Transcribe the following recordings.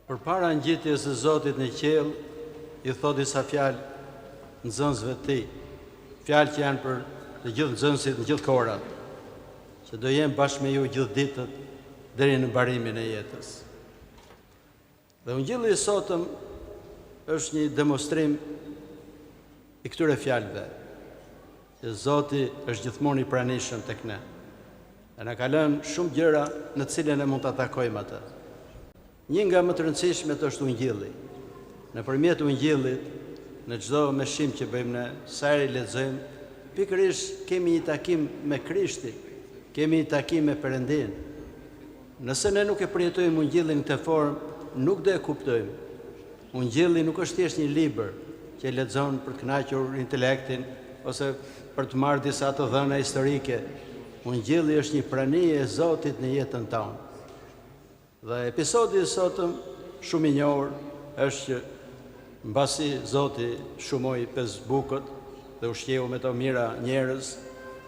Përpara ngjitjes së Zotit në qiell, I thot disa fjalë nxënësve të tij. Fjalë që janë për të gjithë nxënësit në gjithë kohërat, që do jem bashkë me ju gjithë ditët deri në mbarimin e jetës. Dhe Ungjilli I sotëm është një demonstrim I këtyre fjalëve, që Zoti është gjithmonë I pranishëm tek ne. E na ka lënë shumë gjëra në të cilën ne mund ta takojmë atë. Një nga më të rëndësishmet është Ungjilli. Nëpërmjet Ungjillit, në çdo meshim që bëjmë ne, sa herë lexojmë, pikërisht kemi një takim me Krishtin, kemi një takim me Perëndin. Nëse ne nuk e përjetojmë Ungjillin në këtë formë, nuk do e kuptojmë. Ungjilli nuk është thjesht një libër që e lexon për të kënaqur intelektin ose për të marrë disa të dhëna historike. Ungjilli është një prani e Zotit në jetën tonë. Dhe episodi I sotëm shumë I njohur është që mbasi Zoti shumoi Facebookut dhe ushqeu me to mira njerëz,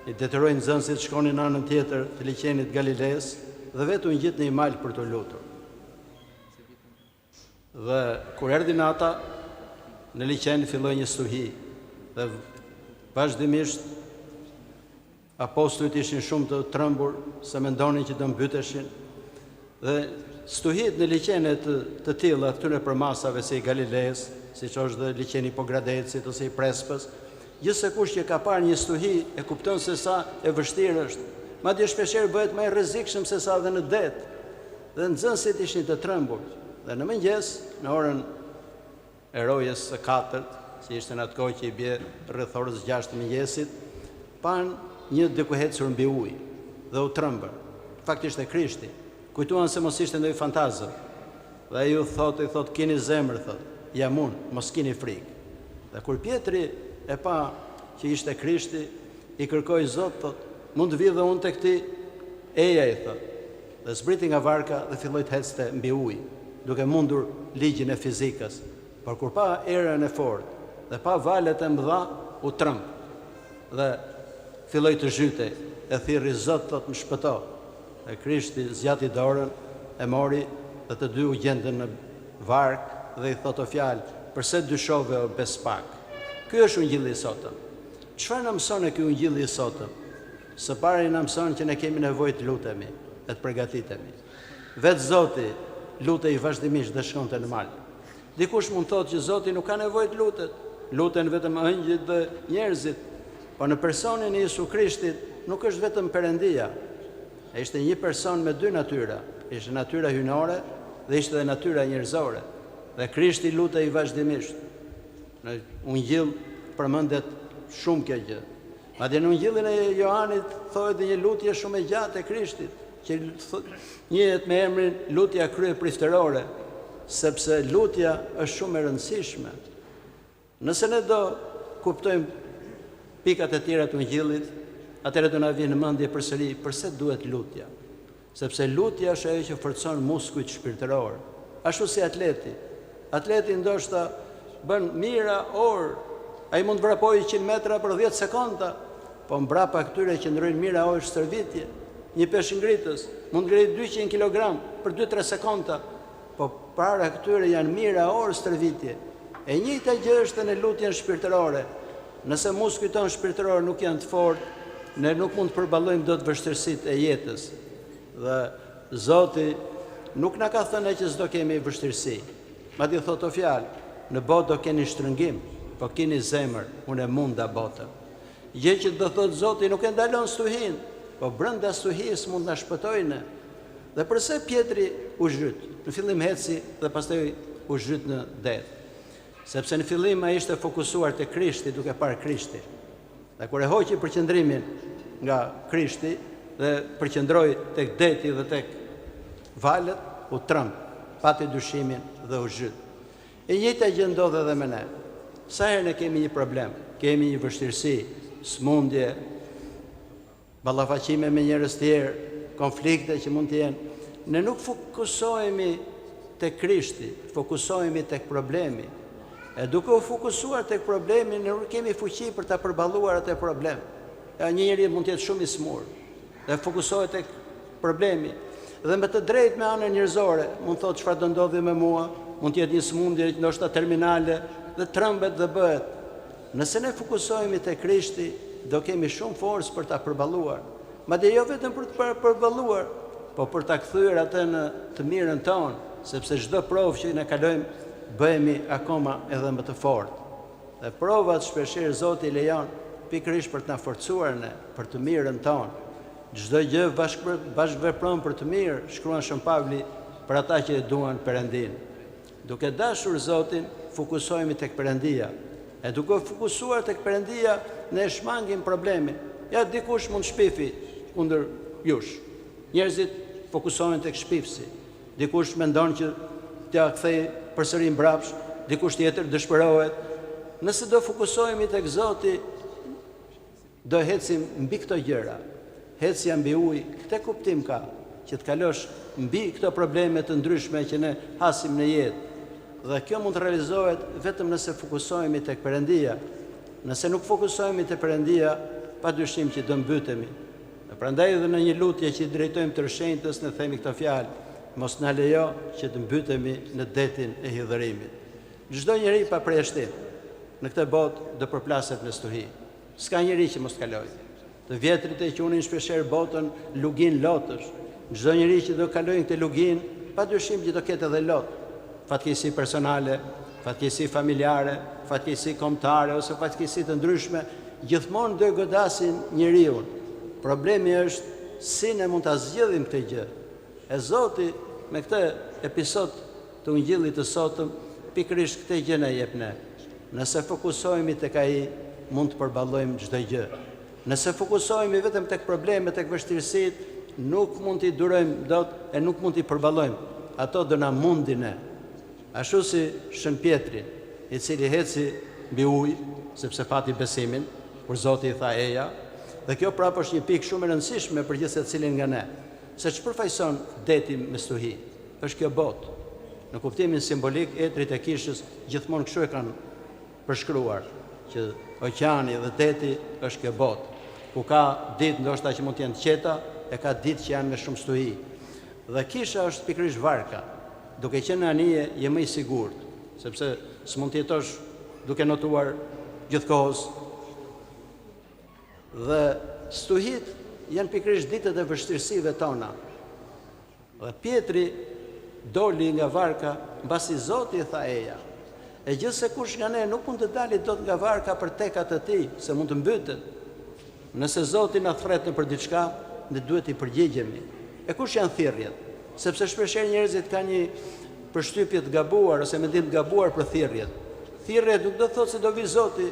I detyroi nxënësit të shkonin në anën tjetër të liçenit Galiles dhe vetë u ngjit në një mal për të lutur. Dhe kur erdhi nata, në liçen filloi një stuhi dhe vazhdimisht apostujt ishin shumë të trembur se mendonin që do mbydeshin. Dhe stuhit në liçenet të tilla këtyre përmasave si I Galiles, siç është dhe liçeni Hipogradecit ose I Prespës, gjithse kush që ka parë një stuhi e kupton se sa e vështirë është. Madje shpeshherë bëhet më e rrezikshëm se sa edhe në det. Dhe nxënësit ishin të trembur. Dhe në mëngjes, në orën e rojës së 4, që ishte në atë kohë që I bie rreth orës 6 të mëngjesit, pan një diku ecur mbi ujë dhe u trembër. Faktikisht e Krishti. Kujtuan se mos ishte ndonjë fantazëm. Dhe ai I thot, keni zemër, thot, jam unë, mos keni frikë. Dhe kur Pietri e pa që ishte Krishti, I kërkoi Zot, thot, mund të vi dhe unë tek ti? Eja, I thot. Dhe zbriti nga varka dhe filloi të ecte mbi ujë, duke mundur ligjin e fizikës. Por kur pa erën e fortë dhe pa valet e mëdha, u tremb. Dhe filloi të zhytej, e thirrri Zot, thot, më shpëto. E Krishti zgjati dorën, e mori dhe të dy u gjendën në vark dhe I thot o fjalë, përse dyshove o bespak? Ky është Ungjilli I sotëm. Çfarë na mëson ky Ungjilli I sotëm? Së pari na mëson që ne kemi nevojë të lutemi, e të përgatitemi. Vetë Zoti lutej vazhdimisht dhe shkonte në mal. Dikush mund thotë që Zoti nuk ka nevojë të lutet, luten vetëm ëngjëjt dhe njerëzit, por në personin e Jezu Krishtit nuk është vetëm Perëndia. Ai ishte një person me dy natyra, ishte natyra hyjnore dhe ishte edhe natyra njerëzore. Dhe Krishti lutej vazhdimisht. Në Ungjill përmendet shumë kjo gjë. Madje në Ungjillin e Johanit thohet një lutje shumë e gjatë e Krishtit, që njihet me emrin lutja kryepriftërore, sepse lutja është shumë e rëndësishme. Nëse ne do kuptojmë pikat e tjera të Ungjillit, atëherë do na vjen në mendje përsëri pse duhet lutja. Sepse lutja është ajo që forcon muskujt shpirtëror. Ashtu si atleti. Atleti ndoshta bën mira orë. Ai mund vrapojë 100 metra për 10 sekonda, po mbrapa këtyre që ndrojnë mira orë stërvitje. Një peshngritës mund ngrijë 200 kg për 2-3 sekonda, po para këtyre janë mira orë stërvitje. E njëjta gjë është në lutjen shpirtërore. Nëse muskujt tonë shpirtëror nuk janë të fortë, ne nuk mund të përballojmë dot vështirësitë e jetës. Dhe Zoti nuk na ka thënë që s'do kemi vështirësi. Madje thotë o fjalë, në botë do keni shtrëngim, po keni zemër, unë e munda botën. Gjë që do thotë Zoti nuk e ndalon stuhin, po brenda stuhisë mund na shpëtojnë. Dhe përse Pietri u zhyt? Në fillim heci dhe pastaj u zhyt në det. Sepse në fillim ai ishte fokusuar te Krishti, duke parë Krishtin. Dhe kur e hoqi përqendrimin nga Krishti dhe përqendroi tek deti dhe tek valet, u tremb, pati dyshimin dhe u zhyt. E njëjta gjë ndodh edhe me ne. Sa herë ne kemi një problem, kemi një vështirësi, smundje, ballafaqime me njerëz tjerë, konflikte që mund të jenë, ne nuk fokusohemi tek Krishti, fokusohemi tek problemi. E duke u fokusuar tek problemi, ne nuk kemi fuqi për ta përballuar atë problem. Një njeri mund të jetë shumë I smur dhe fokusohet tek problemi. dhe me të drejtë me anën njerëzore, mund thotë çfarë do ndodhi me mua, mund të jetë një sëmundje ndoshta terminale dhe trembet dhe bëhet. Nëse ne fokusohemi te Krishti, do kemi shumë forcë për ta përballuar. Madje jo vetëm për të përballuar, po për ta kthyer atë në të mirën tonë, sepse çdo provë që ne kalojmë, bëhemi akoma edhe më të fortë. Dhe provat shpeshherë Zoti lejon pikërisht për të na forcuar ne, për të mirën tonë. Çdo gjë bashkëvepron për të mirë, shkruan Shën Pavli për ata që e duan Perëndin. Duke dashur Zotin, fokusohemi tek Perëndia. E duke fokusuar tek Perëndia, ne shmangim problemin. Ja dikush mund shpifi kundër jush. Njerëzit fokusohen tek shpifsi. Dikush mendon që t'ja kthej përsëri mbrapsht, dikush tjetër dëshpërohet. Nëse do fokusohemi tek Zoti, do ecim mbi këto gjëra. Ecja mbi ujë, këtë kuptim ka, që të kalosh mbi këto probleme të ndryshme që ne hasim në jetë. Dhe kjo mund të realizohet vetëm nëse fokusohemi tek Perëndia. Nëse nuk fokusohemi tek Perëndia, padyshim që do mbytemi. Prandaj edhe në një lutje që i drejtojmë të Shenjtës ne themi këtë fjalë: mos na lejo që të mbytemi në detin e hidhërimit. Çdo njeri pa përjashtim në këtë botë do përplaset në stuhi. S'ka njeri që mos kalojë. Të vjetrit e qunin shpeshherë botën lugin lotësh. Çdo njeri që do kalojë këtë lugin, padyshim që do ketë edhe lot. Fatkeqësi personale, fatkeqësi familjare, fatkeqësi kombëtare ose fatkeqësi të ndryshme, gjithmonë do godasin njeriu. Problemi është si ne mund ta zgjidhim këtë gjë. E Zoti me këtë episod të ungjillit të sotëm pikërisht këtë gjë na jep ne. Nëse fokusohemi tek ai, mund të përballojmë çdo gjë. Nëse fokusohemi vetëm tek problemet, tek vështirësitë, nuk mund t'i durojmë dot e nuk mund t'i përballojmë. Ato do na mundin ne. Ashtu si Shën Pietri, i cili heci mbi ujë, sepse pati besimin, kur Zoti i tha eja, dhe kjo prapë është një pikë shumë e rëndësishme për gjithë secilin nga ne. Se ç'përfaqëson deti me stuhi? Është kjo botë. Në kuptimin simbolik, etrit e kishës gjithmonë kështu e kanë përshkruar, që oqeani dhe deti është kjo botë, ku ka ditë ndoshta që mund të jenë të qeta, e ka ditë që janë me shumë stuhi. Dhe kisha është pikërisht varka. Duke qenë në anije, je më i sigurt, sepse s'mund të jetosh duke notuar gjithkohës. Dhe stuhit janë pikërisht ditët e vështirësive tona. Dhe Pietri doli nga varka mbasi Zoti i tha eja. E gjithse kush nga ne nuk mund të dalit dot nga varka për tekat e tij, se mund të mbytet. Nëse Zoti na thret në për diçka, ne duhet i përgjigjemi. E kush janë thirrjet? Sepse shpeshherë njerëzit kanë një përshtypje të gabuar ose mendim të gabuar për thirrjet. Thirrjet nuk do thotë se do vi Zoti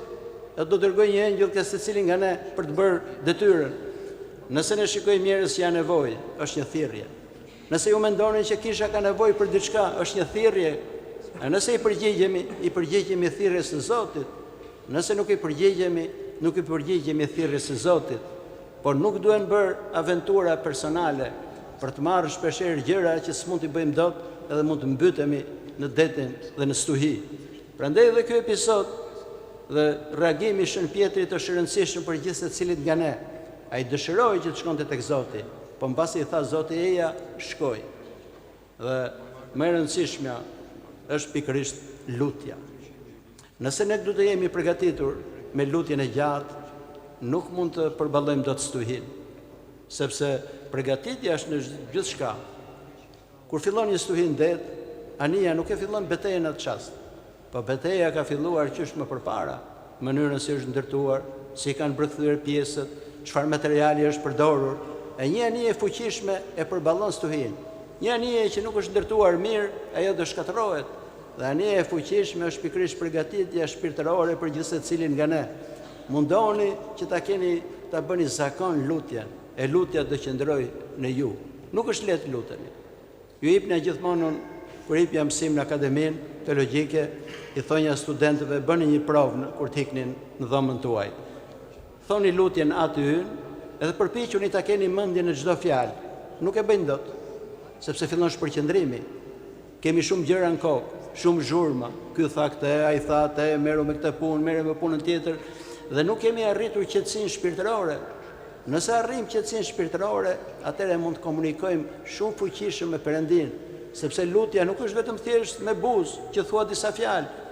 e do dërgoj një engjëll ke secilin nga ne për të bërë detyrën. Nëse ne shikojmë njerëz që janë nevojë, është një thirrje. Nëse ju mendoni që kisha ka nevojë për diçka, është një thirrje. E nëse i përgjigjemi thirrjes së Zotit. Nëse nuk i përgjigjemi thirrjes së Zotit. Por nuk duhen bërë aventura personale për të marrë shpeshherë gjëra që s'mund t'i bëjmë dot edhe mund të mbytemi në detin dhe në stuhi. Prandaj edhe ky episod dhe reagimi i Shën Pietrit është rëndësishëm për gjithë secilit nga ne. Ai dëshiroi që të shkonte tek Zoti, po mbasi i tha Zoti eja, shkoj. Dhe më e rëndësishmja është pikërisht lutja. Nëse ne duhet të jemi përgatitur me lutjen e gjatë, nuk mund të përballojmë dot stuhin, sepse përgatitja është në gjithçka. Kur fillon një stuhi në det, anija nuk e fillon betejën në atë çast, po betejë ka filluar qysh më përpara, mënyrën si është ndërtuar, si kanë bërthyer pjesët, çfarë materiali është përdorur, e një anije e fuqishme e përballon stuhin. Një anije që nuk është ndërtuar mirë, ajo do shkatërrohet. Dhe anija e fuqishme është pikërisht përgatitja shpirtërore për gjithë secilin nga ne. Mundoni që ta bëni zakon lutjen, e lutja do qëndroj në ju. Nuk është lehtë luteni. Ju jepni gjithmonë kur jepja mësim në akademinë teologjike, i thonja studentëve bëni një provë kur të iknin në dhomën tuaj. Thoni lutjen aty hyn, edhe përpiquni ta keni mendjen në çdo fjalë. Nuk e bëjnë dot, sepse fillon shpërqendrimi. Kemi shumë gjëra në kokë, shumë zhurma. Ky tha këtë, ai tha atë, merru me këtë punë, merru me punën tjetër, dhe nuk kemi arritur qetësinë shpirtërore. Nëse arrim qetësinë shpirtërore, atëherë mund të komunikojmë shumë fuqishëm me Perëndin, sepse lutja nuk është vetëm thjesht me buzë që thua disa fjalë.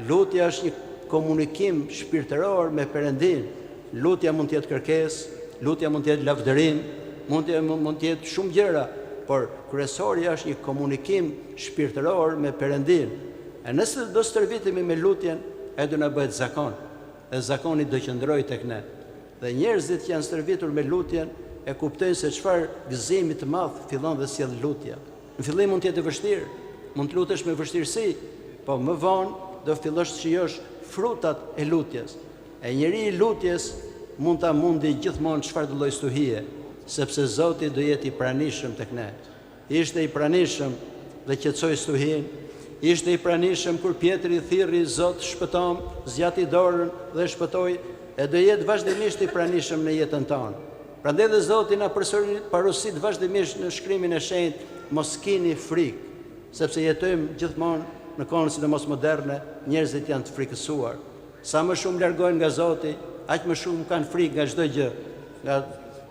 Lutja është një komunikim shpirtëror me Perëndin. Lutja mund të jetë kërkesë, lutja mund të jetë lavdërim, mund të jetë shumë gjëra, por kryesorja është një komunikim shpirtëror me Perëndin. E nëse do stërvitemi me lutjen, e do na bëhet zakon. E zakoni do qëndrojë tek ne. Dhe njerëzit që janë stërvitur me lutjen e kuptojnë se çfarë gëzimi të madh fillon dhe sjell lutja. Në fillim mund të jetë vështirë, mund të lutesh me vështirësi, po më vonë do fillosh të shijosh frutat e lutjes. E njeriu i lutjes mund ta mundi gjithmonë çfarë lloj stuhie, sepse Zoti do jetë i pranishëm tek ne. Ishte i pranishëm dhe qetësoi stuhin, ishte i pranishëm kur Pietri thirrri Zot shpëtom, zgjati dorën dhe shpëtoi, e do jetë vazhdimisht i pranishëm në jetën tonë. Prandaj dhe Zoti na parosit vazhdimisht në shkrimin e shenjtë, mos keni frikë, sepse jetojmë gjithmonë në kohën sidomos moderne, njerëzit janë të frikësuar. Sa më shumë largohen nga Zoti, aq më shumë kanë frikë nga çdo gjë, nga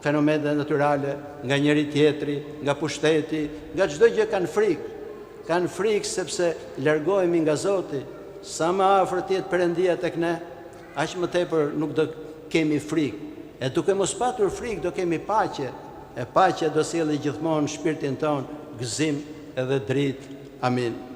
fenomenet natyrale, nga njëri tjetri, nga pushteti, nga çdo gjë kanë frikë. Kanë frikë sepse largohemi nga Zoti. Sa më afër të jetë Perëndia tek ne, aq më tepër nuk do kemi frikë. E duke mos patur frikë do kemi paqe. E paqja do sjellë gjithmonë në shpirtin ton gëzim edhe dritë. Amin.